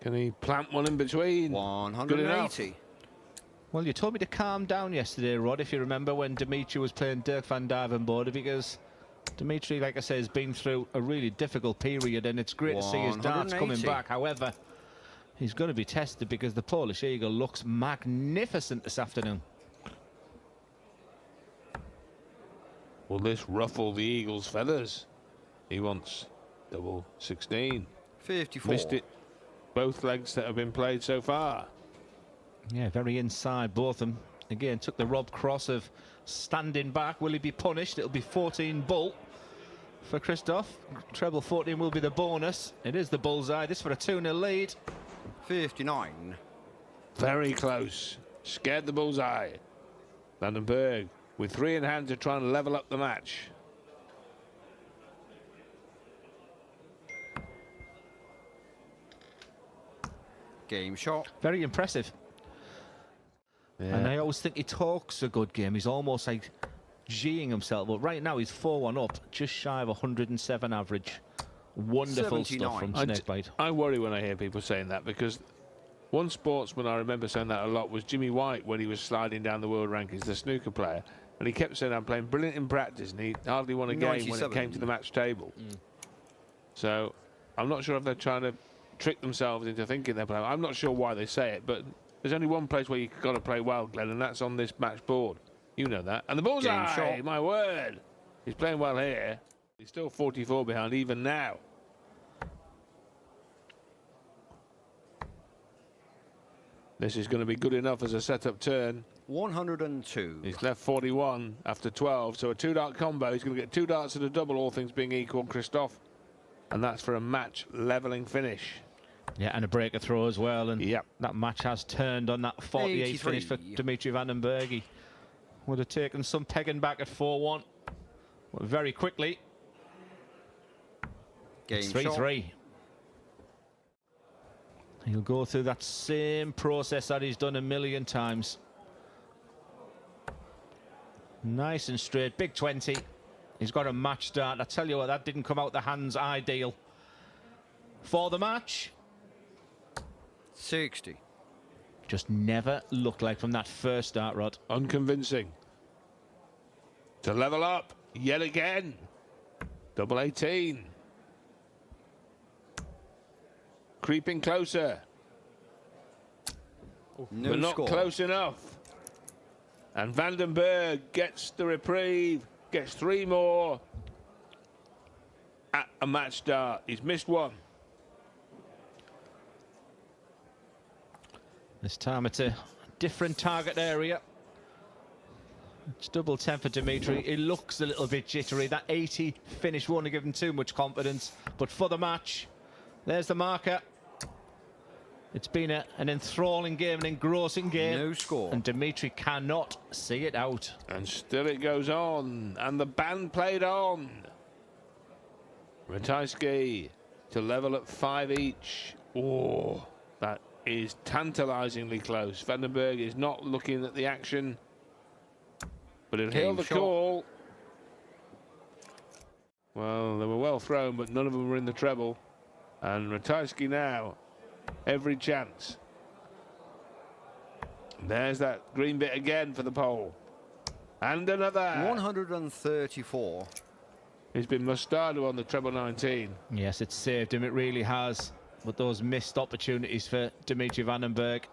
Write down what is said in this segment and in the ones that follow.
Can he plant one in between? 180. Well, you told me to calm down yesterday, Rod, if you remember, when Dimitri was playing Dirk van Vandenbogaerde, because Dimitri, like I say, has been through a really difficult period, and it's great to see his darts coming back. However, he's going to be tested because the Polish Eagle looks magnificent this afternoon. Will this ruffle the Eagle's feathers? He wants double 16. 54. Missed it. Both legs that have been played so far. Yeah, very inside, both of them. Again, took the Rob Cross of standing back. Will he be punished? It'll be 14 bull for Krzysztof. Treble 14 will be the bonus. It is the bullseye. This for a 2-0 lead. 59. Very close. Scared the bullseye. Vandenbogaerde with 3 in hand to try and level up the match. Game shot. Very impressive. Yeah. And I always think he talks a good game. He's almost like G'ing himself. But right now he's 4-1 up, just shy of 107 average. Wonderful 79. stuff from Snakebite. I worry when I hear people saying that, because one sportsman I remember saying that a lot was Jimmy White when he was sliding down the world rankings, the snooker player. And he kept saying, I'm playing brilliant in practice, and he hardly won a game 97. when it came to the match table. So I'm not sure if they're trying to trick themselves into thinking they're playing. I'm not sure why they say it, but there's only one place where you've got to play well, Glenn, and that's on this match board. You know that. And the bullseye, my word. He's playing well here. He's still 44 behind even now. This is going to be good enough as a setup turn. 102. He's left 41 after 12, so a 2-dart combo. He's going to get 2 darts at a double, all things being equal, Krzysztof. And that's for a match levelling finish. Yeah, and a breaker throw as well. And yep, that match has turned on that 48 83. finish for Dimitri Vandenbogaerde. Would have taken some pegging back at 4-1. Very quickly. Game 3-3. He'll go through that same process that he's done a million times. Nice and straight, big 20. He's got a match start. I tell you what, that didn't come out the hands ideal. For the match. 60. Just never looked like from that first start, Rod. Unconvincing. To level up yet again. Double 18. Creeping closer. No but not score. close enough. And Vandenbogaerde gets the reprieve, gets 3 more at a match start. He's missed one. This time it's a different target area. It's double 10 for Dimitri. He looks a little bit jittery. That 80 finish won't have given too much confidence. But for the match, there's the marker. It's been an enthralling game, an engrossing game. No score. And Dimitri cannot see it out. And still it goes on. And the band played on. Ratajski to level at 5 each. Oh, that is tantalisingly close. Vandenbogaerde is not looking at the action, but he'll hail the call. Well, they were well thrown, but none of them were in the treble. And Ratajski now, every chance. There's that green bit again for the pole. And another. 134. He's been Mustardo on the treble 19. Yes, it's saved him, it really has. But those missed opportunities for Dimitri Vandenbogaerde,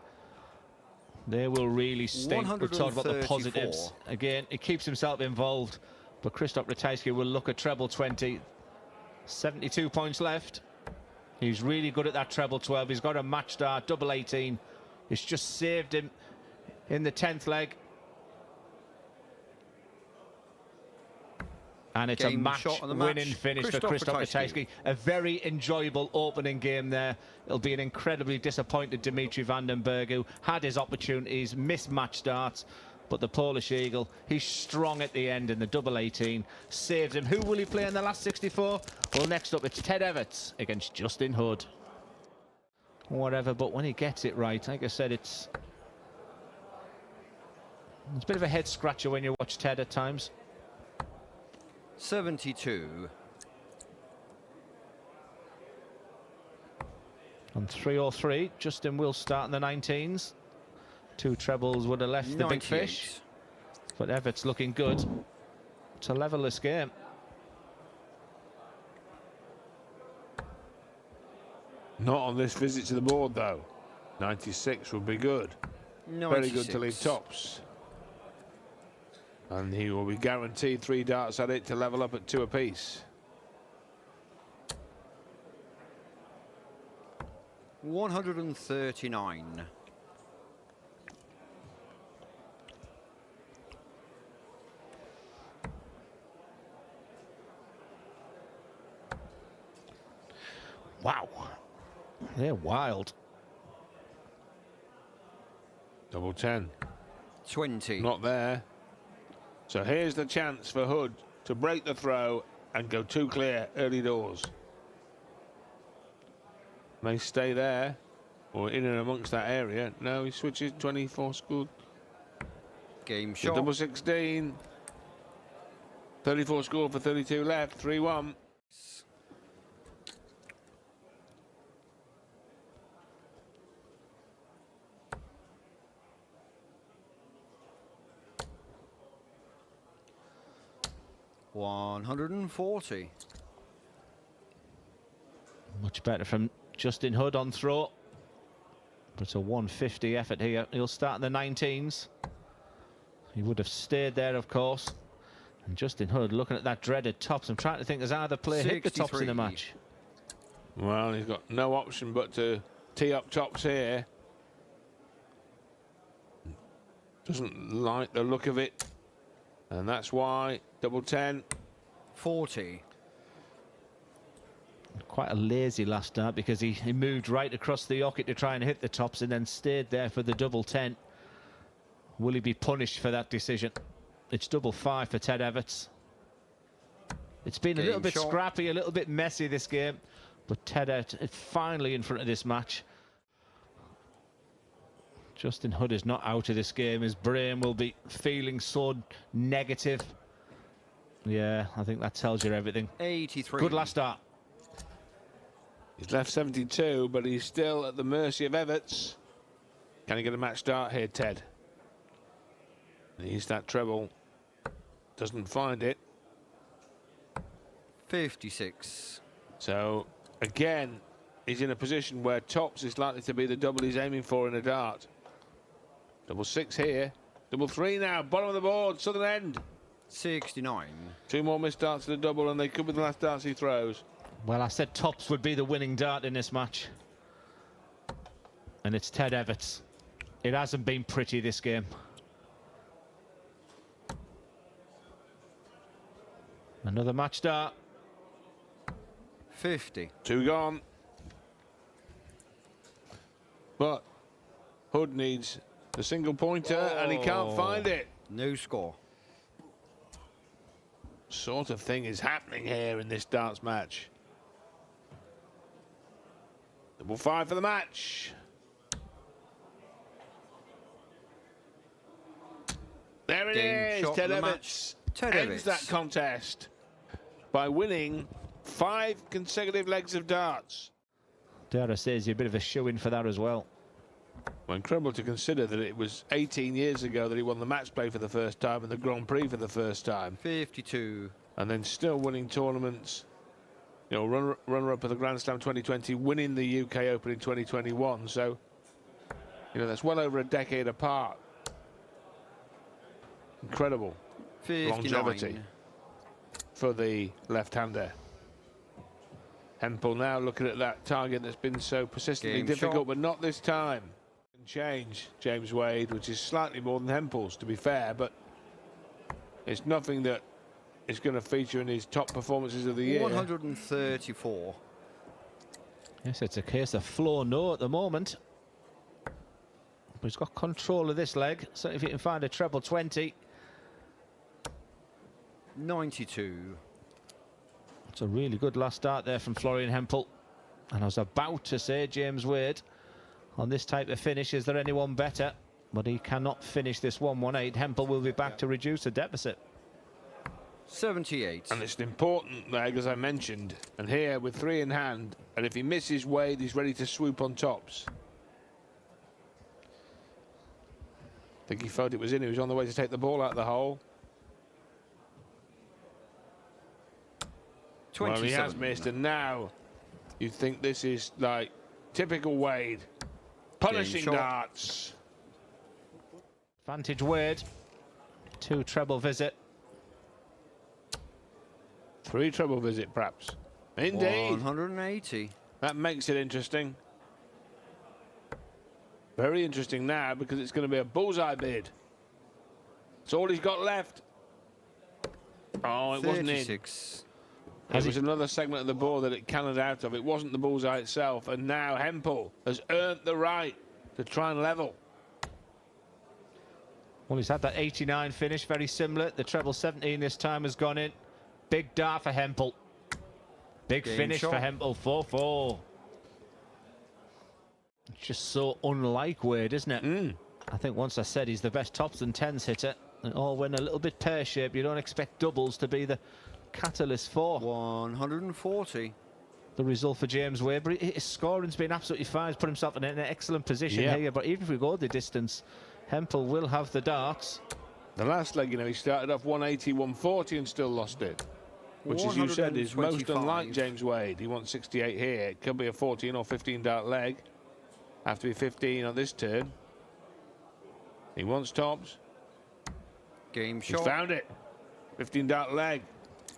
they will really stink. We've talked about the positives. Again, he keeps himself involved, but Krzysztof Ratajski will look at treble 20. 72 points left. He's really good at that treble 12. He's got a match start, double 18. It's just saved him in the 10th leg. And it's a match-winning finish for Krzysztof Ratajski. A very enjoyable opening game there. It'll be an incredibly disappointed Dimitri Vandenbogaerde, who had his opportunities, missed match starts. But the Polish Eagle, he's strong at the end in the double 18. Saves him. Who will he play in the last 64? Well, next up, it's Ted Evetts against Justin Hood. Whatever, but when he gets it right, like I said, it's a bit of a head-scratcher when you watch Ted at times. 72. On 303, Justin will start in the 19s. 2 trebles would have left the big fish. But Evetts looking good to level this game. Not on this visit to the board, though. 96 would be good. 96. Very good to leave tops. And he will be guaranteed 3 darts at it to level up at 2 apiece. 139. Wow. They're wild. Double 10. 20. Not there. So here's the chance for Hood to break the throw and go 2 clear early doors. May stay there or in and amongst that area. No, he switches. 24 scored. Game shot. Double 16. 34 scored for 32 left. 3-1. $140. Much better from Justin Hood on throw. But it's a 150 effort here. He'll start in the 19s. He would have stayed there, of course. And Justin Hood looking at that dreaded tops. I'm trying to think, there's either player hit the tops in the match. Well, he's got no option but to tee up tops here. Doesn't like the look of it. And that's why double 10. 40. Quite a lazy last start because he moved right across the pocket to try and hit the tops and then stayed there for the double 10. Will he be punished for that decision? It's double 5 for Ted Evetts. It's been a little bit scrappy, a little bit messy this game, but Ted Evetts is finally in front of this match. Justin Hood is not out of this game. His brain will be feeling so negative. Yeah, I think that tells you everything. 83. Good last start. He's left 72, but he's still at the mercy of Evetts. Can he get a match start here, Ted? Needs that treble. Doesn't find it. 56. So, again, he's in a position where tops is likely to be the double he's aiming for in a dart. Double 6 here. Double 3 now. Bottom of the board. Southern end. 69. 2 more missed darts to the double, and they could be the last darts he throws. Well, I said tops would be the winning dart in this match. And it's Ted Evetts. It hasn't been pretty, this game. Another match start. 50. 2 gone. But Hood needs the single pointer, and he can't find it. No score. Sort of thing is happening here in this darts match. Double 5 for the match. There it is. Ted Evetts ends that contest by winning 5 consecutive legs of darts. Dara says you're a bit of a shoe-in for that as well. Well, incredible to consider that it was 18 years ago that he won the match play for the first time and the Grand Prix for the first time. 52. And then still winning tournaments. You know, runner-up at the Grand Slam 2020, winning the UK Open in 2021. So, you know, that's well over a decade apart. Incredible 59. longevity for the left-hander. Hempel now looking at that target that's been so persistently difficult, but not this time. Change James Wade, which is slightly more than Hempel's, to be fair, but it's nothing that is going to feature in his top performances of the year. 134. Yes, it's a case of flow no at the moment. But he's got control of this leg, so if he can find a treble 20. 92. It's a really good last start there from Florian Hempel. And I was about to say James Wade on this type of finish, is there anyone better? But he cannot finish this 118. Hempel will be back to reduce the deficit. 78. And it's an important leg, as I mentioned. And here, with 3 in hand, and if he misses Wade, he's ready to swoop on tops. I think he felt it was in. He was on the way to take the ball out of the hole. 27. Well, he has missed, and now you think this is like typical Wade. Punishing darts. Vantage Wade. 2 treble visit. 3 treble visit, perhaps. Indeed. 180. That makes it interesting. Very interesting now, because it's going to be a bullseye bid. It's all he's got left. Oh, it wasn't in. 36. It was another segment of the board that it cannoned out of. It wasn't the bullseye itself. And now Hempel has earned the right to try and level. Well, he's had that 89 finish, very similar. The treble 17 this time has gone in. Big dart for Hempel. Big finish for Hempel, 4-4. It's just so unlike Wade, isn't it? I think once I said he's the best tops and tens hitter. And all when a little bit pear-shaped, you don't expect doubles to be the catalyst for. 140. The result for James Wade, but his scoring's been absolutely fine. He's put himself in an excellent position here. But even if we go the distance, Hempel will have the darts. The last leg, you know, he started off 180, 140 and still lost it. Which, as you said, is most unlike James Wade. He wants 68 here. It could be a 14 or 15 dart leg. Have to be 15 on this turn. He wants tops. Game shot. He found it. 15 dart leg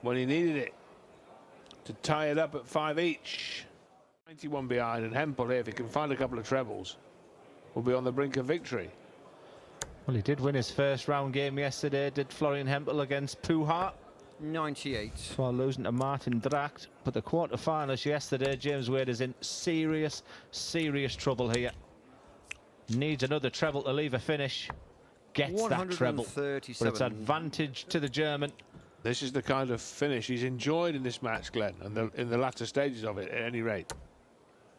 when he needed it to tie it up at 5 each. 91 behind, and Hempel here, if he can find a couple of trebles, will be on the brink of victory. Well, he did win his first round game yesterday, did Florian Hempel against Puha. 98. While losing to Martin Dracht. But the quarter-finals yesterday, James Wade is in serious, serious trouble here. Needs another treble to leave a finish. Gets that treble. But it's advantage to the German. This is the kind of finish he's enjoyed in this match, Glenn, and in the latter stages of it, at any rate.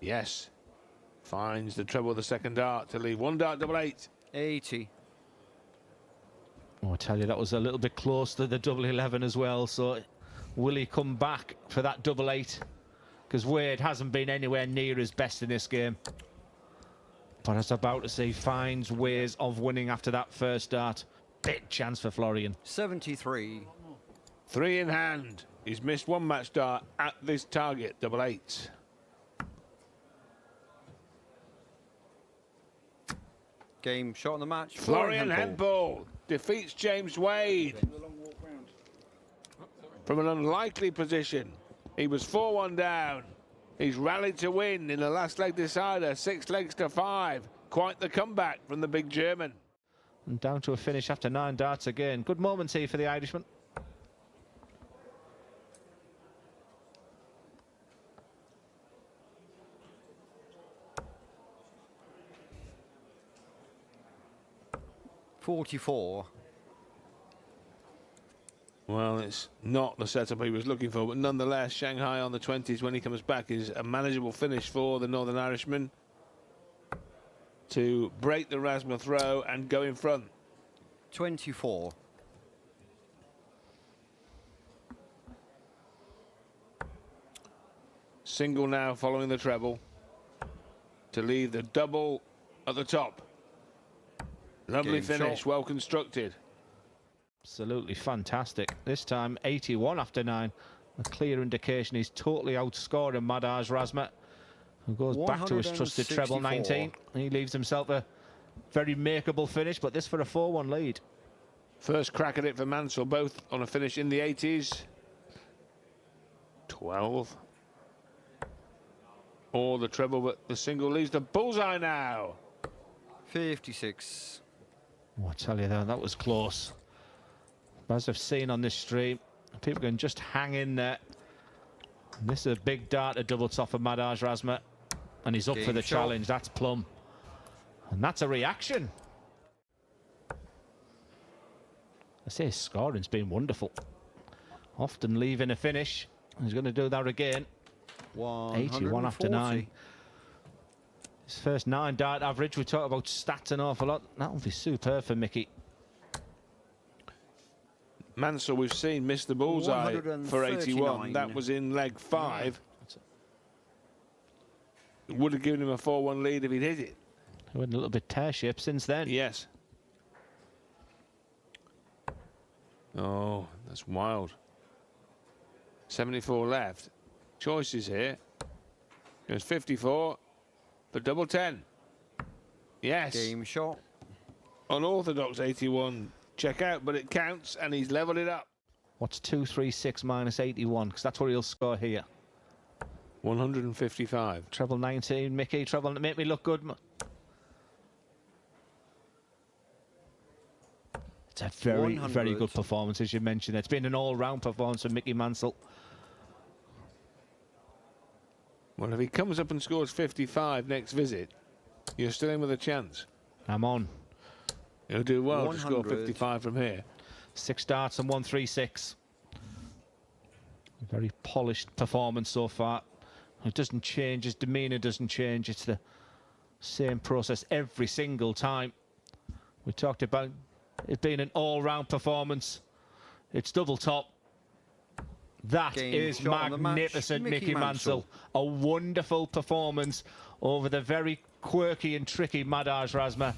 Yes. Finds the treble of the second dart to leave 1 dart, double 8. 80. Oh, I tell you, that was a little bit close to the double 11 as well. So will he come back for that double 8? Because Wade hasn't been anywhere near his best in this game. But I was about to say, finds ways of winning after that first dart. Big chance for Florian. 73. 3 in hand. He's missed 1 match dart at this target, double 8. Game shot on the match. Florian Hempel defeats James Wade from an unlikely position. He was 4-1 down. He's rallied to win in the last leg decider, 6 legs to 5. Quite the comeback from the big German. And down to a finish after 9 darts again. Good moments here for the Irishman. .44. Well, it's not the setup he was looking for, but nonetheless, Shanghai on the 20s when he comes back is a manageable finish for the Northern Irishman to break the Razma throw and go in front. 24. Single now following the treble to leave the double at the top. Lovely finish, well constructed. Absolutely fantastic. This time 81 after 9. A clear indication he's totally outscoring Madars Razma, who goes back to his trusted treble 19. He leaves himself a very makeable finish, but this for a 4-1 lead. First crack at it for Mansell, both on a finish in the 80s. 12. Or the treble, but the single leaves the bullseye now. 56. Oh, I tell you, that was close. As I've seen on this stream, people can just hang in there. And this is a big dart, a double top for Madars Razma, and he's up for the challenge. That's plumb. And that's a reaction. I say his scoring's been wonderful. Often leaving a finish. He's going to do that again. 81 after 9. His first 9 dart average. We talk about stats an awful lot. That'll be superb for Mickey. Mansell, we've seen, missed the bullseye for 81. That was in leg 5. It would have given him a 4-1 lead if he'd hit it. He went a little bit tear-shaped since then. Yes. Oh, that's wild. 74 left. Choices here. Goes 54 for double 10. Yes. Game shot. Unorthodox 81. Check out, but it counts, and he's leveled it up. What's 236 minus 81? Because that's what he'll score here. 155. Treble 19, Mickey. Treble, make me look good. It's a very, very good performance, as you mentioned. It's been an all-round performance for Mickey Mansell. Well, if he comes up and scores 55 next visit, you're still in with a chance. I'm on. He'll do well to score 55 from here. 6 starts and 136. Very polished performance so far. It doesn't change, his demeanour doesn't change. It's the same process every single time. We talked about it being an all-round performance. It's double top. That is magnificent, Mickey Mansell. A wonderful performance over the very quirky and tricky Madars Razma.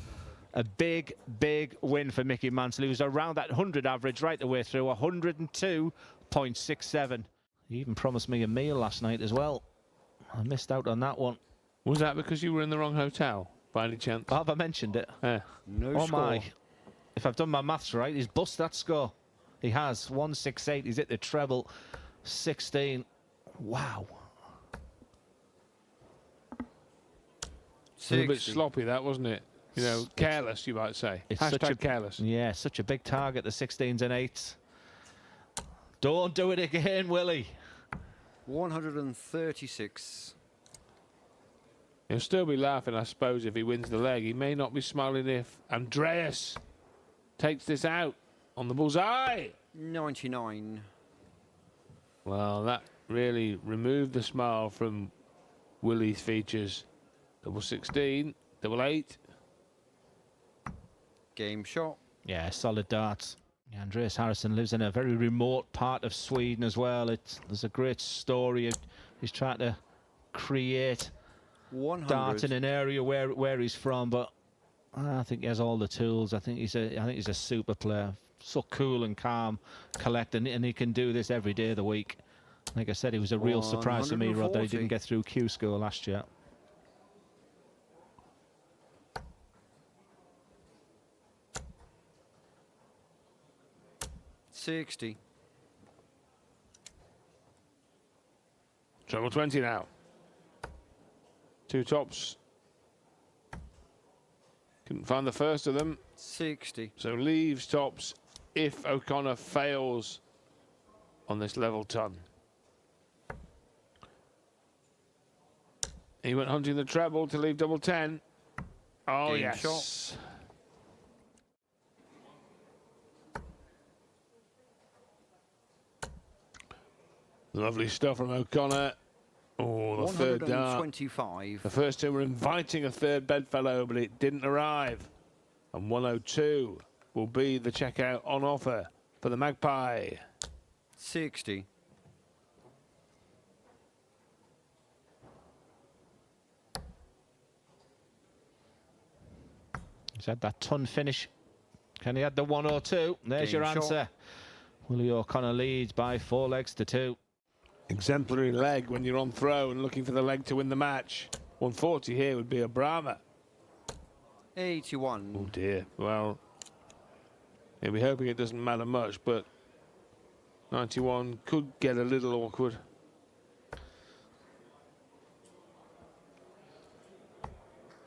A big, big win for Mickey Mansell. He was around that 100 average right the way through, 102.67. He even promised me a meal last night as well. I missed out on that one. Was that because you were in the wrong hotel, by any chance? Have I mentioned it? No score. My. If I've done my maths right, he's bust that score. He has. 168. He's hit the treble. 16. Wow. A little bit sloppy, that, wasn't it? You know, careless, you might say. Hashtag careless. Yeah, such a big target, the 16s and 8s. Don't do it again, Willie. 136. He'll still be laughing, I suppose, if he wins the leg. He may not be smiling if Andreas takes this out on the bullseye. 99. Well, that really removed the smile from Willie's features. Double 16, double 8. Game shot. Yeah, solid darts. Yeah, Andreas Harrysson lives in a very remote part of Sweden as well. There's a great story. He's trying to create 100. darts in an area where he's from, but I think he has all the tools. I think he's a super player. So cool and calm, collected, and he can do this every day of the week. Like I said, it was a real surprise to me, Rod, that he didn't get through Q School last year. $60. Treble 20 now. 2 tops. Couldn't find the first of them. 60. So leaves tops if O'Connor fails on this level ton. He went hunting the treble to leave double 10. Oh, Game yes. shot. Lovely stuff from O'Connor. Oh, the third dart. 125. The first two were inviting a third bedfellow, but it didn't arrive. And 102 will be the checkout on offer for the Magpie. 60. He's had that ton finish. Can he add the 102? There's your answer. Willie O'Connor leads by 4 legs to 2. Exemplary leg when you're on throw and looking for the leg to win the match. 140 here would be a Brahma. 81. Oh dear. Well, he'll be hoping it doesn't matter much, but 91 could get a little awkward.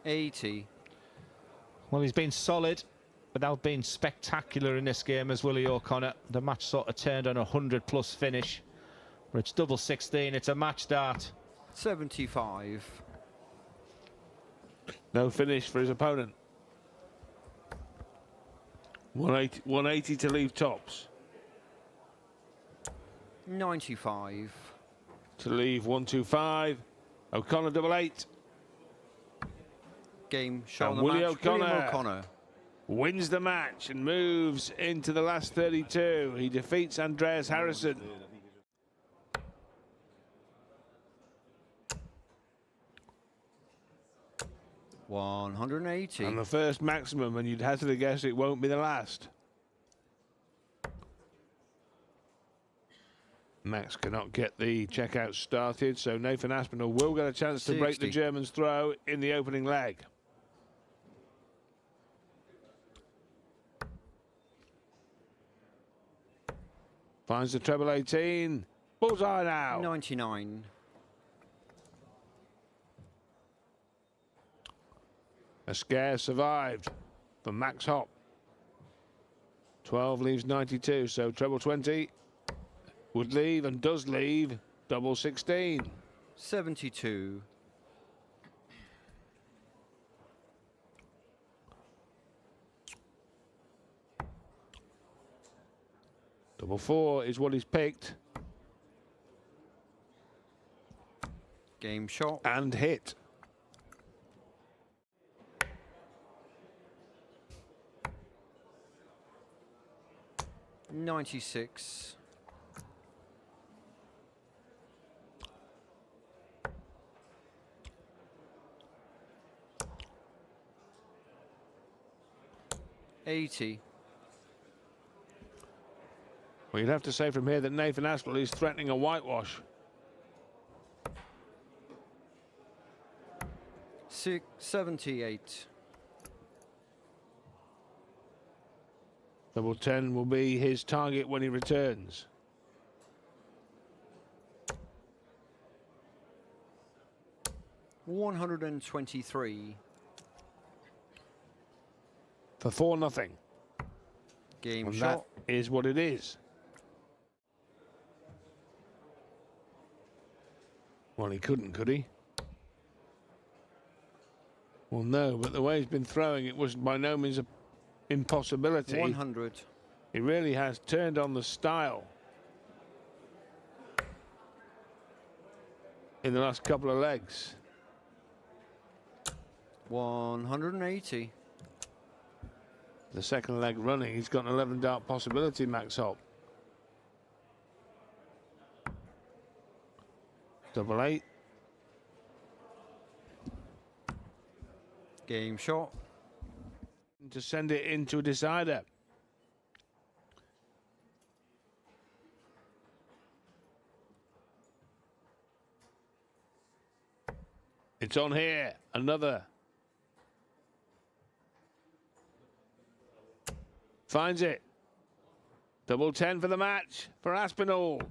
$80. Well, he's been solid without being spectacular in this game as Willie O'Connor. The match sort of turned on a 100+ finish. But it's double 16. It's a match start. 75. No finish for his opponent. 180 to leave tops. 95. To leave 125. O'Connor double 8. Game shot on the Willie match. O'Connor. William O'Connor. wins the match and moves into the last 32. He defeats Andreas Harrysson. $180. And the first maximum, and you'd hazard a guess it won't be the last. Max cannot get the checkout started, so Nathan Aspinall will get a chance to break the German's throw in the opening leg. Finds the treble 18. Bullseye now. 99. A scare survived for Max Hopp. 12 leaves 92, so treble 20 would leave and does leave double 16. 72. Double 4 is what he's picked. Game shot. And hit. $96. $80. Well, you'd have to say from here that Nathan Aspinall is threatening a whitewash. 78. Double 10 will be his target when he returns. $123. For 4-0. Game And shot. that is what it is. Well, he couldn't, could he? Well, no, but the way he's been throwing, it was by no means an impossibility. 100. He really has turned on the style in the last couple of legs. 180. The second leg running, he's got an 11 dart possibility, Max Hopp. Double 8. Game shot. To send it into a decider. It's on here. Another. Finds it. Double 10 for the match for Aspinall.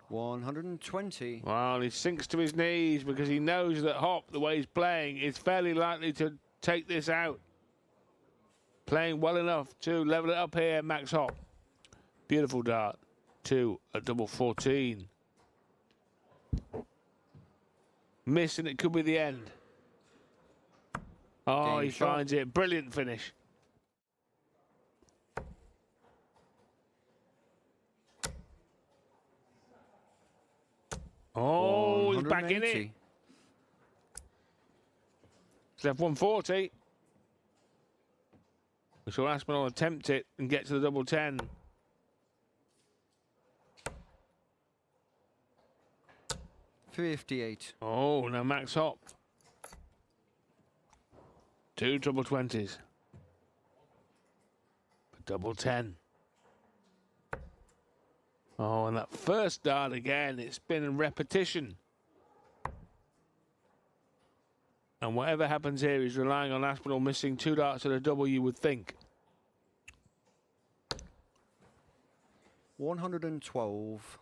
120. Well, he sinks to his knees because he knows that Hopp, the way he's playing, is fairly likely to take this out. Playing well enough to level it up here, Max Hopp. Beautiful dart. 2 at double 14. Miss, and it could be the end. Oh, Game he shot. finds it. Brilliant finish. Oh, he's back in it. 180. He's left 140. We saw Aspinall attempt it and get to the double 10. $58. Oh, now Max Hopp. 2 double 20s. Double 10. Oh, and that first dart again, it's been in repetition. And whatever happens here, he's relying on Aspinall missing 2 darts at a double, you would think. 112.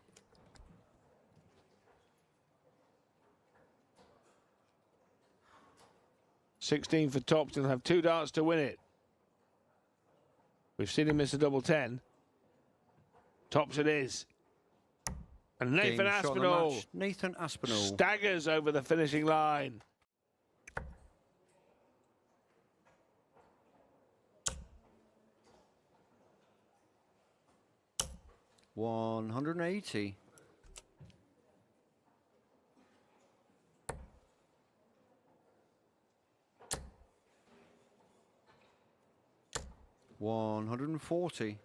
$16 for Tops, he'll have 2 darts to win it. We've seen him miss a double 10. Tops it is. And Nathan Game shot of the Aspinall match. Nathan Aspinall. staggers over the finishing line. $180. 140.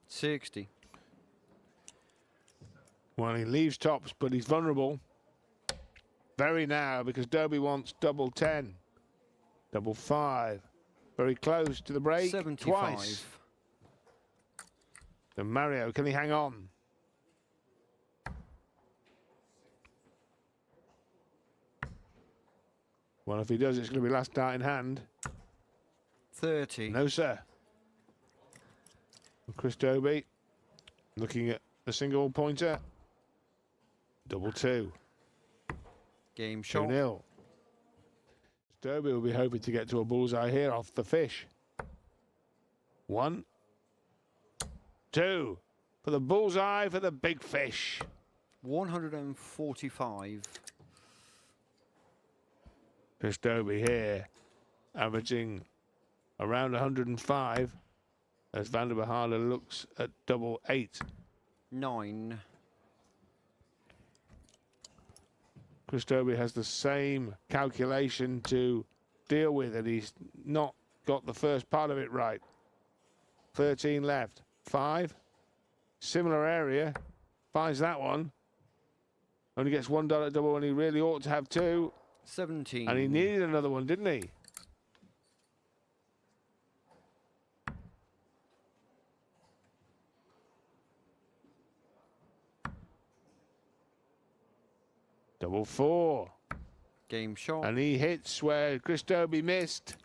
$60. Well, he leaves tops, but he's vulnerable. Very now, because Dobey wants double 10. Double 5. Very close to the break. 75. Twice. And Mario, can he hang on? Well, if he does, it's going to be last dart in hand. 30. No, sir. Chris Dobey looking at the single pointer. Double 2. Game shot. 2-0. Dobey will be hoping to get to a bullseye here off the fish. 1, 2. For the bullseye for the big fish. 145. Chris Dobey here, averaging around 105 as Vandenbogaerde looks at double 8. 9. Chris Dobey has the same calculation to deal with, and he's not got the first part of it right. 13 left. 5. Similar area. Finds that one. Only gets $1 double when he really ought to have 2. 17. And he needed another one, didn't he? Double 4. Game shot. And he hits where Chris Dobey missed.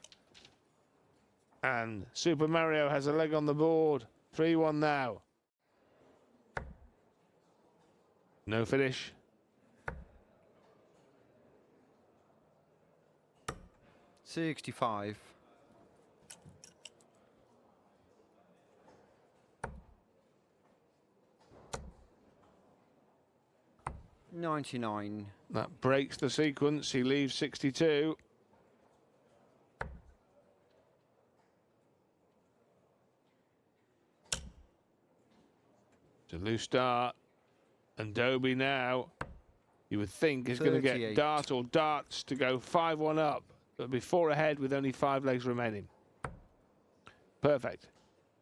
And Super Mario has a leg on the board. 3-1 now. No finish. $65. $99. That breaks the sequence. He leaves 62. It's a loose start. And Dobey now, you would think, is going to get dart or darts to go 5-1 up. But before ahead with only 5 legs remaining. Perfect.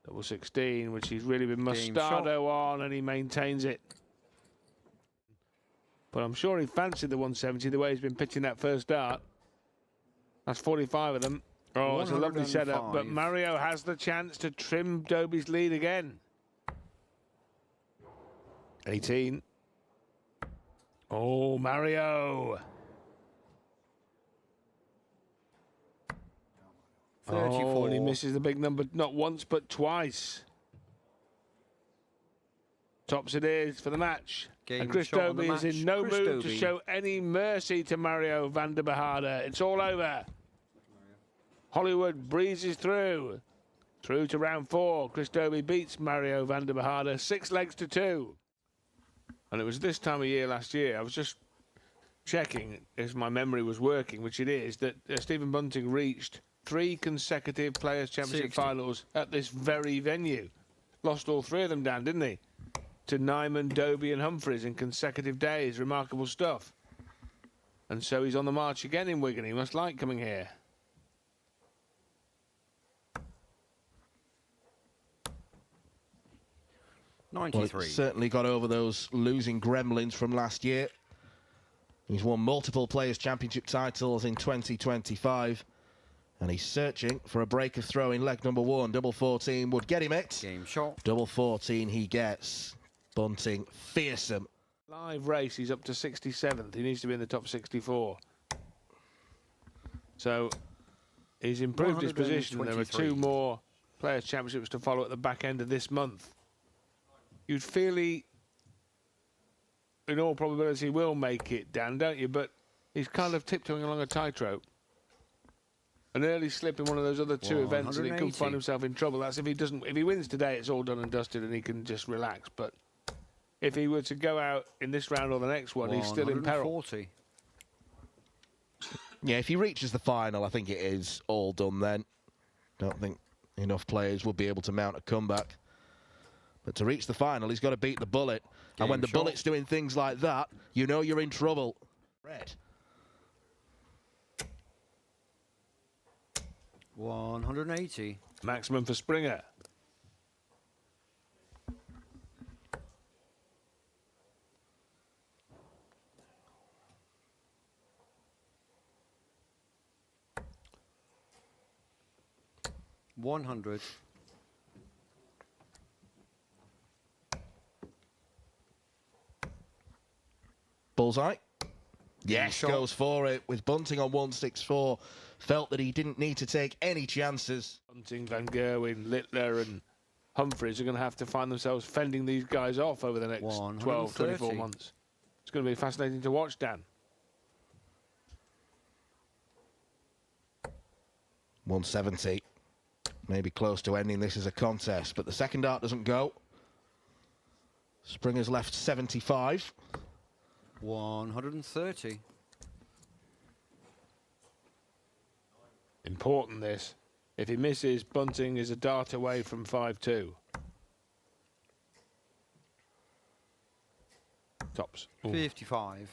Double 16, which he's really been Mustardo on, and he maintains it. But I'm sure he fancied the 170 the way he's been pitching that first dart. That's 45 of them. Oh, it's a lovely setup. But Mario has the chance to trim Dobey's lead again. 18. Oh, Mario. 34. Oh, and he misses the big number not once but twice. Tops it is for the match. And Chris Dobey is in no mood to show any mercy to Mario Vandenbogaerde. It's all over. Hollywood breezes through. Through to round 4. Chris Dobey beats Mario Vandenbogaerde 6 legs to 2. And it was this time of year last year, I was just checking if my memory was working, which it is, that Stephen Bunting reached 3 consecutive Players' Championship finals at this very venue. Lost all 3 of them, Dan, didn't he? To Nyman, Dobey and Humphreys in consecutive days. Remarkable stuff. And so he's on the march again in Wigan. He must like coming here. $93. Well, certainly got over those losing gremlins from last year. He's won multiple Players' Championship titles in 2025. And he's searching for a break of throw in leg number 1. Double 14 would get him it. Game shot. Double 14 he gets. Bunting, fearsome. Live race, he's up to 67th. He needs to be in the top 64. So he's improved his position. There are 2 more Players' Championships to follow at the back end of this month. You'd feel he, in all probability, will make it, Dan, don't you? But he's kind of tiptoeing along a tightrope. An early slip in one of those other 2 events, and he could find himself in trouble. That's if he doesn't. If he wins today, it's all done and dusted, and he can just relax. But if he were to go out in this round or the next one, he's still in peril. Yeah, if he reaches the final, I think it is all done then. Don't think enough players will be able to mount a comeback. But to reach the final, he's got to beat the bullet. And when the bullet's doing things like that, you know you're in trouble. Red. 180. Maximum for Springer. $100. Bullseye. Yes, goes for it with Bunting on 164. Felt that he didn't need to take any chances. Bunting, Van Gerwen, Littler and Humphreys are going to have to find themselves fending these guys off over the next 12, 24 months. It's going to be fascinating to watch, Dan. 170. Maybe close to ending this as a contest, but the second dart doesn't go. Springer's left 75. 130. Important this. If he misses, Bunting is a dart away from 5-2. Tops. Ooh. 55.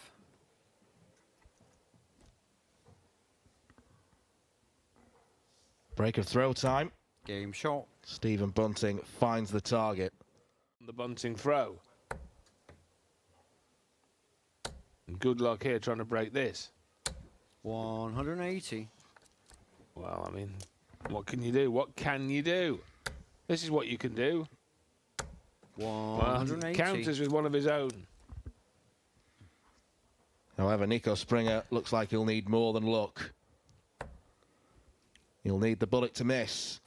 Break of throw time. Game shot. Stephen Bunting finds the target. The Bunting throw. And good luck here trying to break this. 180. Well, I mean, what can you do? What can you do? This is what you can do. 180. Well, counters with one of his own. However, Niko Springer looks like he'll need more than luck. He'll need the bullet to miss.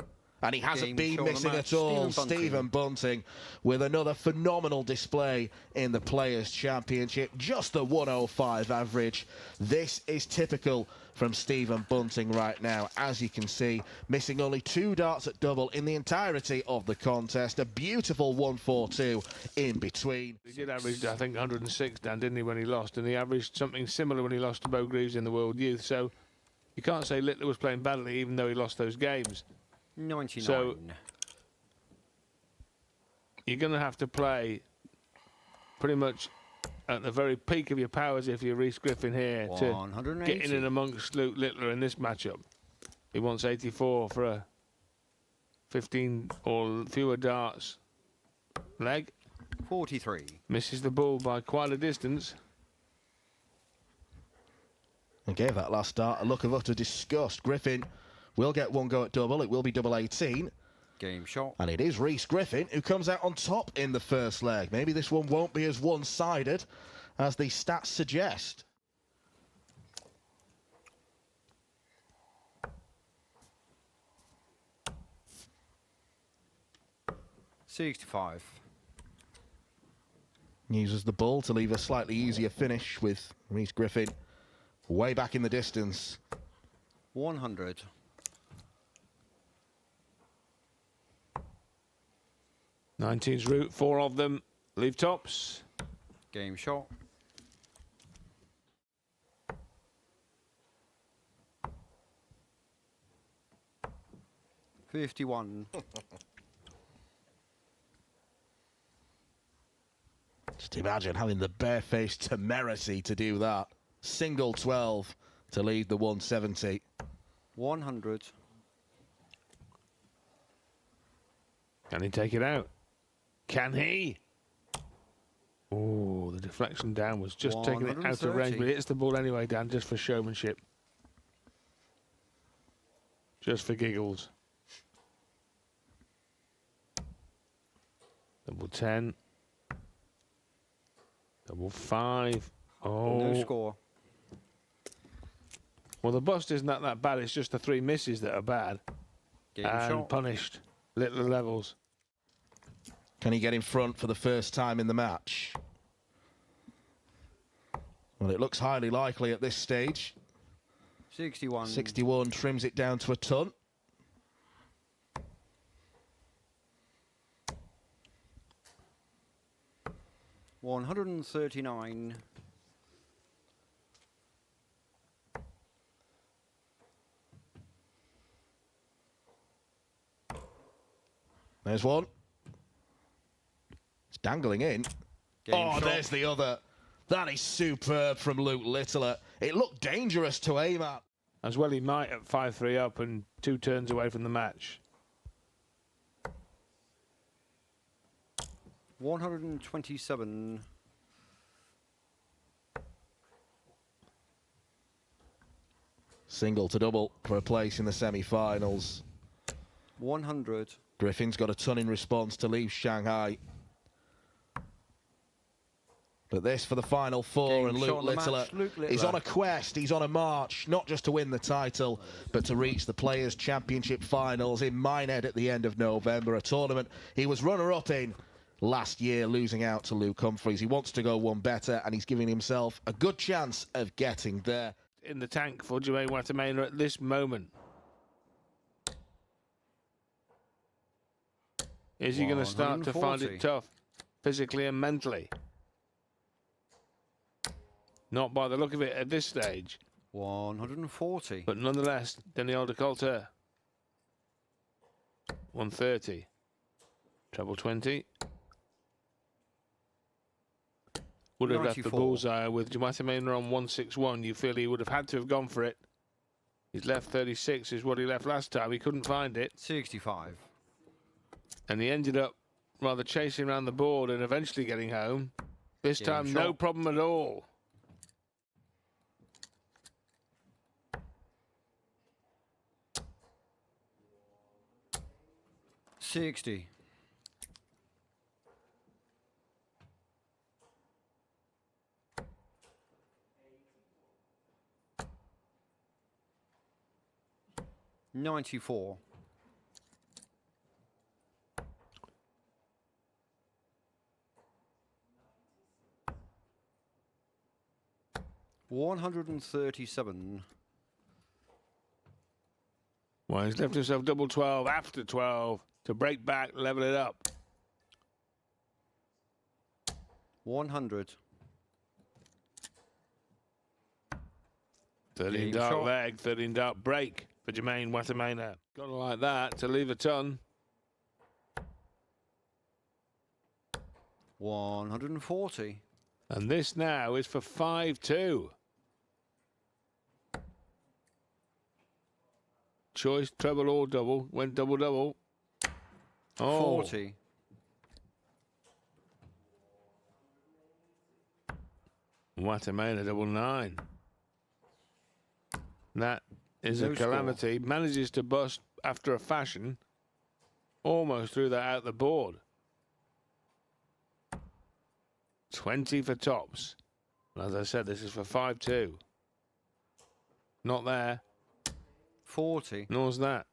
And he hasn't been missing at all. Stephen Bunting with another phenomenal display in the Players' Championship. Just the 105 average. This is typical from Stephen Bunting right now. As you can see, missing only 2 darts at double in the entirety of the contest. A beautiful 142 in between. He did average, I think, 106, Dan, didn't he, when he lost? And he averaged something similar when he lost to Bo Greaves in the World Youth. So you can't say Littler was playing badly, even though he lost those games. 99. So you're going to have to play pretty much at the very peak of your powers if you're Rhys Griffin here to get in and amongst Luke Littler in this matchup. He wants 84 for a 15 or fewer darts leg. 43. Misses the ball by quite a distance. And gave that last dart a look of utter disgust. Griffin will get one go at double. It will be double 18. Game shot. And it is Rhys Griffin who comes out on top in the first leg. Maybe this one won't be as one-sided as the stats suggest. $65. Uses the ball to leave a slightly easier finish with Rhys Griffin way back in the distance. 100. 19's route, 4 of them leave tops. Game shot. $51. Just imagine having the barefaced temerity to do that. Single 12 to lead the 170. 100. Can he take it out? Can he? Oh, the deflection down was just taking it out of range, but it hits the ball anyway, Dan, just for showmanship. Just for giggles. Double 10. Double 5. Oh. No score. Well, the bust isn't that bad. It's just the 3 misses that are bad. Game and shot. Punished. Little levels. Can he get in front for the first time in the match? Well, it looks highly likely at this stage. 61. 61 trims it down to a ton. $139. There's one. It's dangling in. Game shot. There's the other. That is superb from Luke Littler. It looked dangerous to aim at. As well he might at 5-3 up and 2 turns away from the match. 127. Single to double for a place in the semi-finals. 100. Griffin's got a ton in response to leave Shanghai. But this for the final 4, Game and shot Luke on the Littler match. Luke is Littler. on a quest, he's on a march, not just to win the title, but to reach the Players' Championship finals in Minehead at the end of November, a tournament he was runner-up in last year, losing out to Luke Humphreys. He wants to go one better, and he's giving himself a good chance of getting there. In the tank for Jermaine Wattimena at this moment. Is he going to start to find it 140. tough, physically and mentally? Not by the look of it at this stage. 140. But nonetheless, Dennie Olde Kalter. 130. Treble 20. Would have left the 94. bullseye with Wattimena on 161. You feel he would have had to have gone for it. He's left 36 is what he left last time. He couldn't find it. 65. And he ended up rather chasing around the board and eventually getting home. This Game time, no shot. problem at all. $60. $94. $137. Well, he's left himself double 12 after 12 to break back, level it up. 100. 13 Game dark shot. leg, 13 dark break for Jermaine Wattimena. Got to like that to leave a ton. 140. And this now is for 5-2. Choice, treble or double. Went double. Oh. 40. Wattimena double 9. That is No a calamity. Manages to bust after a fashion. Almost threw that out the board. 20 for tops. And as I said, this is for 5-2. Not there. 40. Nor's that.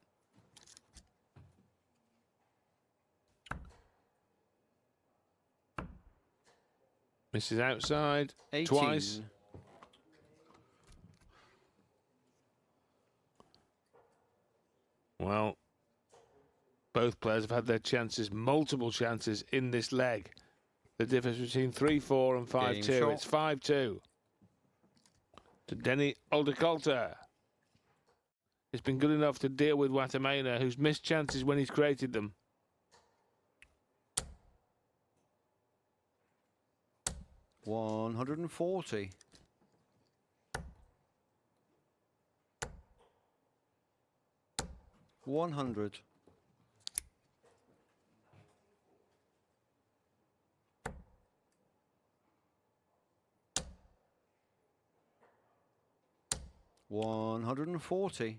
Misses outside 18. twice. Well, both players have had their chances, multiple chances in this leg. The difference between 3-4 and 5-2. shot. It's 5-2. To Dennie Olde Kalter. It's been good enough to deal with Wattimena, who's missed chances when he's created them. $140. 100. $140.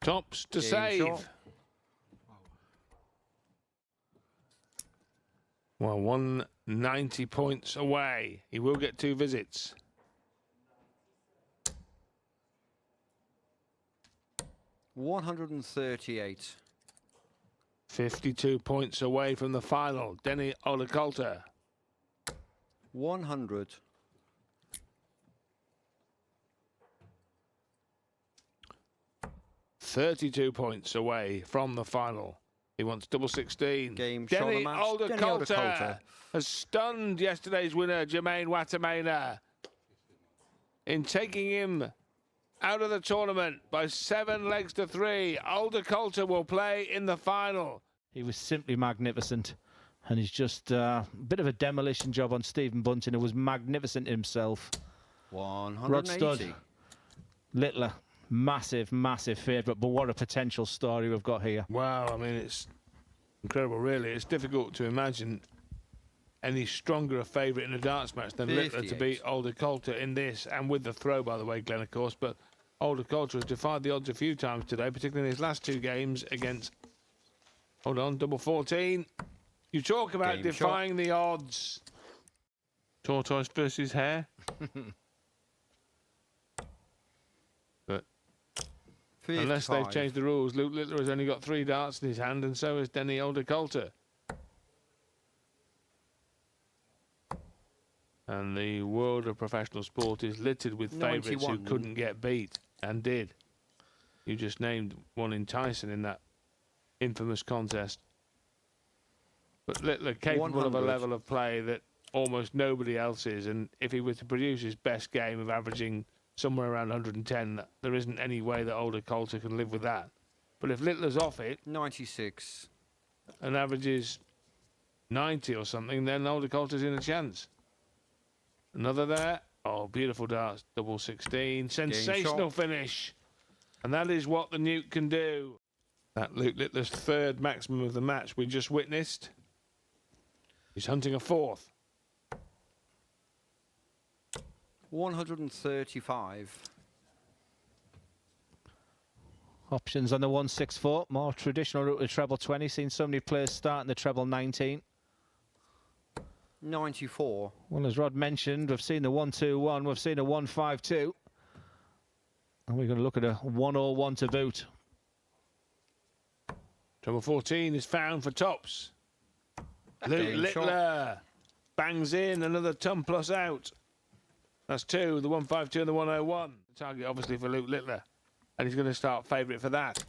Tops to Game save. shot. Well, 190 points away. He will get 2 visits. $138. 52 points away from the final. Dennie Olde Kalter. 100. $32 points away from the final. He wants double 16. Game shot of the Dennie match. Olde Dennie Olde Kalter Kalter. has stunned yesterday's winner, Jermaine Wattimena, in taking him out of the tournament by 7 legs to 3. Olde Kalter will play in the final. He was simply magnificent. And he's just a bit of a demolition job on Stephen Bunting, who was magnificent himself. 180. Rod Stud, Littler, massive, massive favourite, but what a potential story we've got here. Wow, I mean, it's incredible, really. It's difficult to imagine any stronger a favourite in a darts match than Littler to beat Olde Kalter in this, and with the throw, by the way, Glenn, of course. But Olde Kalter has defied the odds a few times today, particularly in his last 2 games against, hold on, double 14. You talk about Game defying the odds. Tortoise versus hare. But 55. unless they've changed the rules, Luke Littler has only got 3 darts in his hand, and so has Dennie Olde Kalter. And the world of professional sport is littered with favourites who couldn't get beat, and did. You just named one in Tyson in that infamous contest. But Littler capable 100. of a level of play that almost nobody else is, and if he were to produce his best game of averaging somewhere around 110, there isn't any way that Olde Kalter can live with that. But if Littler's off it, 96. and averages 90 or something, then Olde Kalter's in a chance. Another there. Oh, beautiful darts. Double 16. Sensational finish. And that is what the Nuke can do. That Luke Littler's 3rd maximum of the match we just witnessed. He's hunting a 4th. 135. Options on the 164. More traditional route to treble 20. Seen so many players starting the treble 19. 94. Well, as Rod mentioned, we've seen the 121, we've seen a 152. And we're going to look at a 101 to boot. Treble 14 is found for tops. Luke Littler bangs in another ton plus out. That's 2, the 152 and the 101. The target obviously for Luke Littler. And he's going to start favourite for that.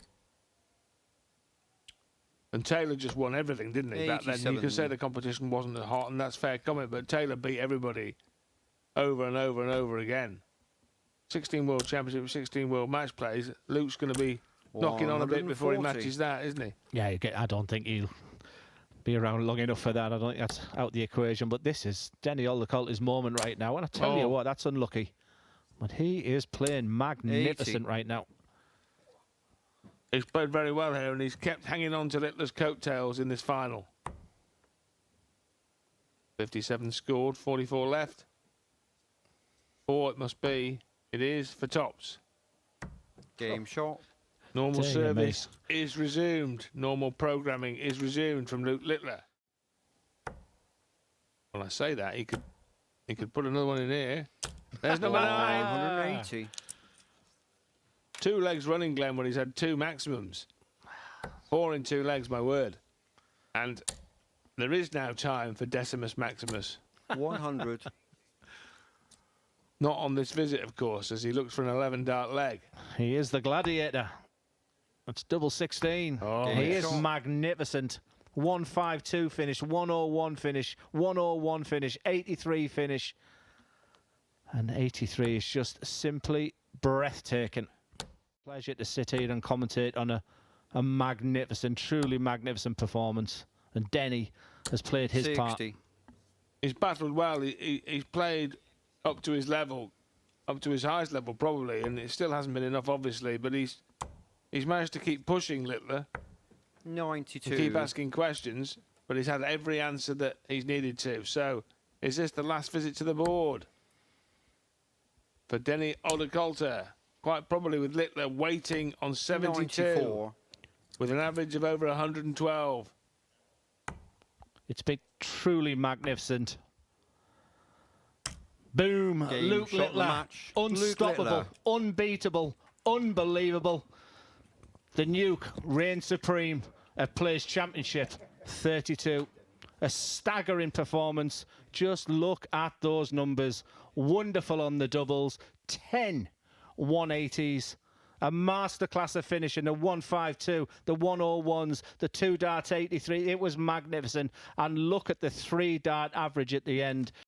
And Taylor just won everything, didn't he? Back then, you can say the competition wasn't as hot, and that's fair comment, but Taylor beat everybody over and over and over again. 16 World Championship, 16 World Match Plays. Luke's going to be knocking on a bit before he matches that, isn't he? Yeah, I don't think he'll be around long enough for that. I don't think that's out the equation. But this is Dennie Olde Kalter's moment right now. And I tell you what, that's unlucky. But he is playing magnificent right now. He's played very well here, and he's kept hanging on to Littler's coattails in this final. 57 scored, 44 left. 4 it must be. It is for tops. Game shot. Normal service is resumed. Normal programming is resumed from Luke Littler. When I say that, he could put another one in here. There's number 9. 180. 2 legs running, Glenn, when he's had 2 maximums. 4 in 2 legs, my word. And there is now time for Decimus Maximus. 100. Not on this visit, of course, as he looks for an 11-dart leg. He is the gladiator. That's double 16. Oh, he is magnificent. 152 finish, 101 finish, 101 finish, 83 finish. And 83 is just simply breathtaking. Pleasure to sit here and commentate on a magnificent, truly magnificent performance. And Dennie has played his 60. part. He's battled well. He's played up to his level, up to his highest level probably, and it still hasn't been enough, obviously. But he's managed to keep pushing Littler. 92. To keep asking questions, but he's had every answer that he's needed to. So, is this the last visit to the board for Dennie Olde Kalter? Quite probably, with Littler waiting on 72, 94. with an average of over 112. It's been truly magnificent. Boom. Luke Littler. Unstoppable. Unbeatable. Unbelievable. The Nuke reigns supreme at Players Championship 32. A staggering performance. Just look at those numbers. Wonderful on the doubles. 10 180s. A masterclass of finishing. The 152, the 101s, the 2-dart 83. It was magnificent. And look at the 3-dart average at the end.